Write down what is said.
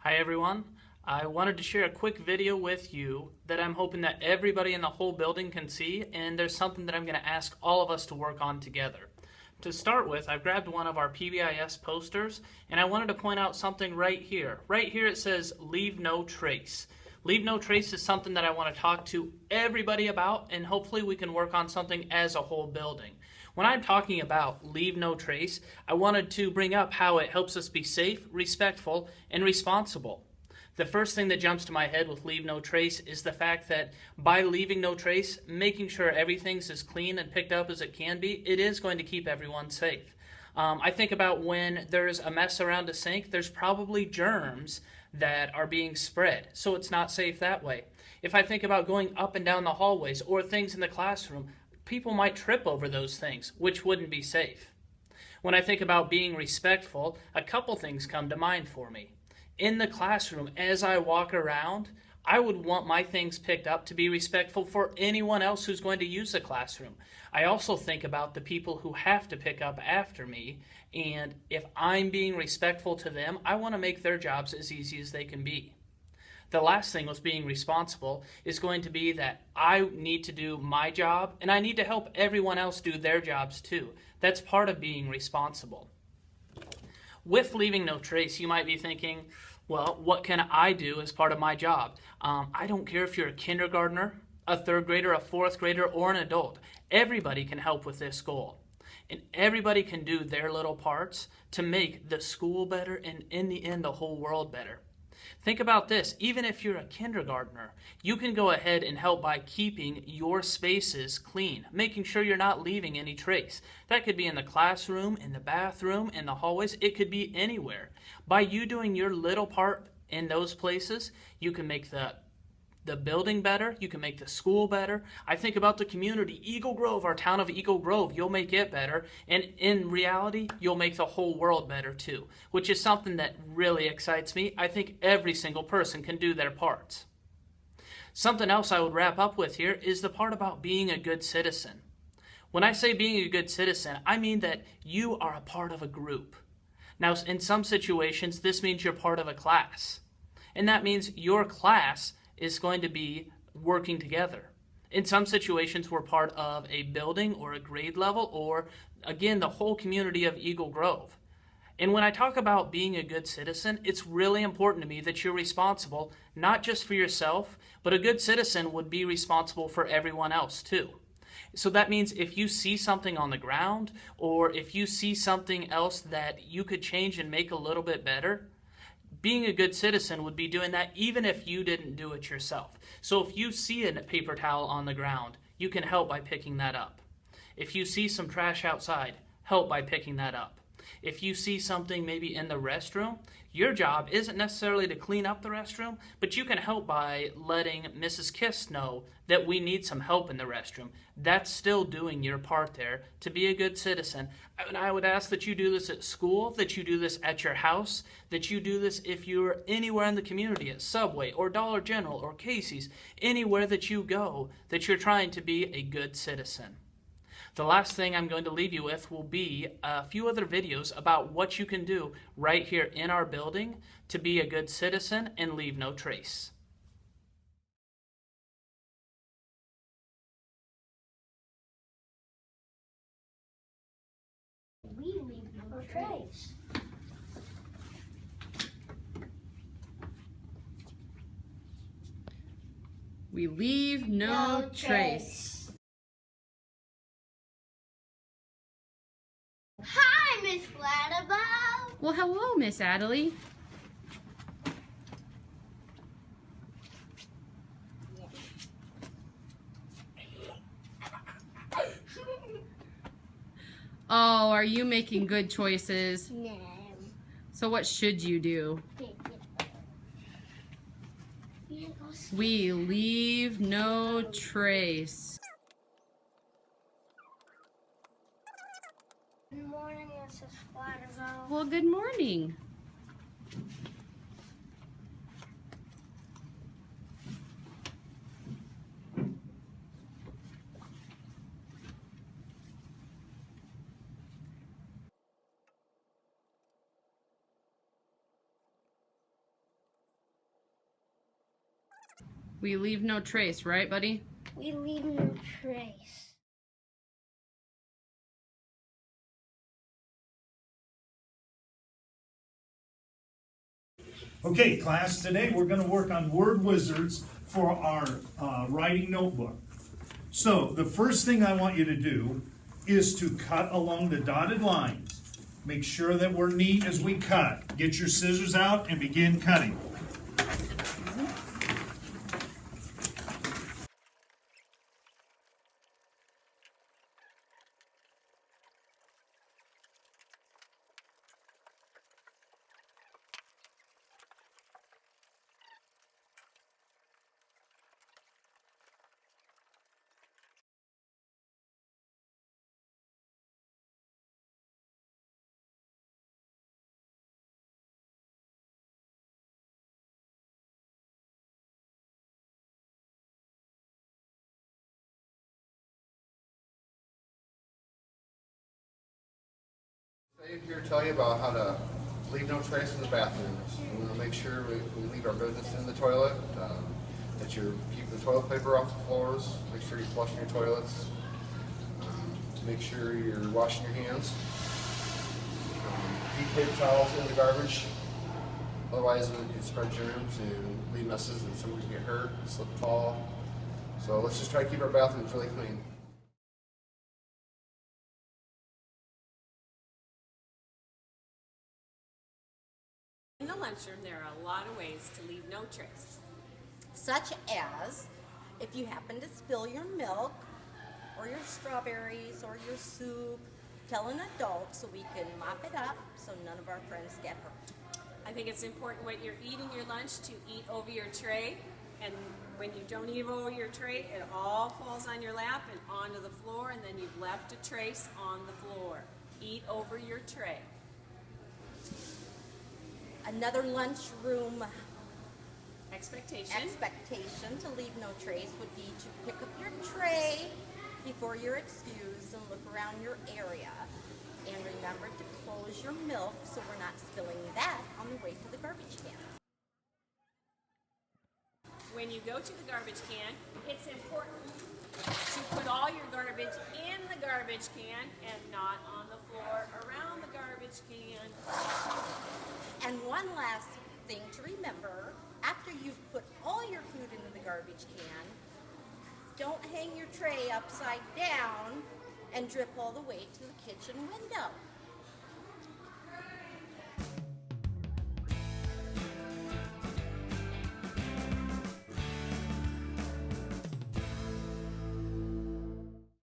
Hi everyone. I wanted to share a quick video with you that I'm hoping that everybody in the whole building can see, and there's something that I'm going to ask all of us to work on together. To start with, I've grabbed one of our PBIS posters, and I wanted to point out something right here. Right here it says, "Leave no trace." Leave no trace is something that I want to talk to everybody about, and hopefully we can work on something as a whole building. When I'm talking about leave no trace, I wanted to bring up how it helps us be safe, respectful, and responsible. The first thing that jumps to my head with leave no trace is the fact that by leaving no trace, making sure everything's as clean and picked up as it can be, it is going to keep everyone safe. I think about when there's a mess around a sink, there's probably germs that are being spread, so it's not safe that way. If I think about going up and down the hallways or things in the classroom, people might trip over those things, which wouldn't be safe. When I think about being respectful, a couple things come to mind for me. In the classroom, as I walk around, I would want my things picked up to be respectful for anyone else who's going to use the classroom. I also think about the people who have to pick up after me, and if I'm being respectful to them, I want to make their jobs as easy as they can be. The last thing with being responsible is going to be that I need to do my job, and I need to help everyone else do their jobs too. That's part of being responsible. With leaving no trace, you might be thinking, well, what can I do as part of my job? I don't care if you're a kindergartner, a third grader, a fourth grader, or an adult. Everybody can help with this goal. And everybody can do their little parts to make the school better and in the end the whole world better. Think about this, even if you're a kindergartner, you can go ahead and help by keeping your spaces clean, making sure you're not leaving any trace. That could be in the classroom, in the bathroom, in the hallways, it could be anywhere. By you doing your little part in those places, you can make the building better, you can make the school better. I think about the community, Eagle Grove, our town of Eagle Grove, you'll make it better, and in reality, you'll make the whole world better too, which is something that really excites me. I think every single person can do their parts. Something else I would wrap up with here is the part about being a good citizen. When I say being a good citizen, I mean that you are a part of a group. Now, in some situations, this means you're part of a class, and that means your class is going to be working together. In some situations, we're part of a building or a grade level or, again, the whole community of Eagle Grove. And when I talk about being a good citizen, it's really important to me that you're responsible, not just for yourself, but a good citizen would be responsible for everyone else too. So that means if you see something on the ground or if you see something else that you could change and make a little bit better, being a good citizen would be doing that even if you didn't do it yourself. So if you see a paper towel on the ground, you can help by picking that up. If you see some trash outside, help by picking that up. If you see something maybe in the restroom, your job isn't necessarily to clean up the restroom, but you can help by letting Mrs. Kiss know that we need some help in the restroom. That's still doing your part there to be a good citizen. And I would ask that you do this at school, that you do this at your house, that you do this if you're anywhere in the community, at Subway or Dollar General or Casey's, anywhere that you go, that you're trying to be a good citizen. The last thing I'm going to leave you with will be a few other videos about what you can do right here in our building to be a good citizen and leave no trace. We leave no trace. We leave no trace. Hi, Miss Flatterbow. Well, hello, Miss Adelie. Oh, are you making good choices? No. So what should you do? We leave no trace. Good morning, Mrs. Flatterbow. Well, good morning. We leave no trace, right, buddy? We leave no trace. Okay, class, today we're going to work on word wizards for our writing notebook. So the first thing I want you to do is to cut along the dotted lines. Make sure that we're neat as we cut. Get your scissors out and begin cutting. I'm here to tell you about how to leave no trace in the bathrooms. We want to make sure we leave our business in the toilet, that you keep the toilet paper off the floors, make sure you're flushing your toilets, make sure you're washing your hands, keep paper towels in the garbage, otherwise it can spread germs and leave messes and somebody can get hurt, slip and fall. So let's just try to keep our bathrooms really clean. In the lunchroom, there are a lot of ways to leave no trace. Such as if you happen to spill your milk or your strawberries or your soup, tell an adult so we can mop it up so none of our friends get hurt. I think it's important when you're eating your lunch to eat over your tray, and when you don't eat over your tray, it all falls on your lap and onto the floor, and then you've left a trace on the floor. Eat over your tray. Another lunchroom Expectation. to leave no trace would be to pick up your tray before you're excused and look around your area. And remember to close your milk so we're not spilling that on the way to the garbage can. When you go to the garbage can, it's important to put all your garbage in the garbage can and not on the floor around the garbage can. And one last thing to remember, after you've put all your food into the garbage can, don't hang your tray upside down and drip all the way to the kitchen window.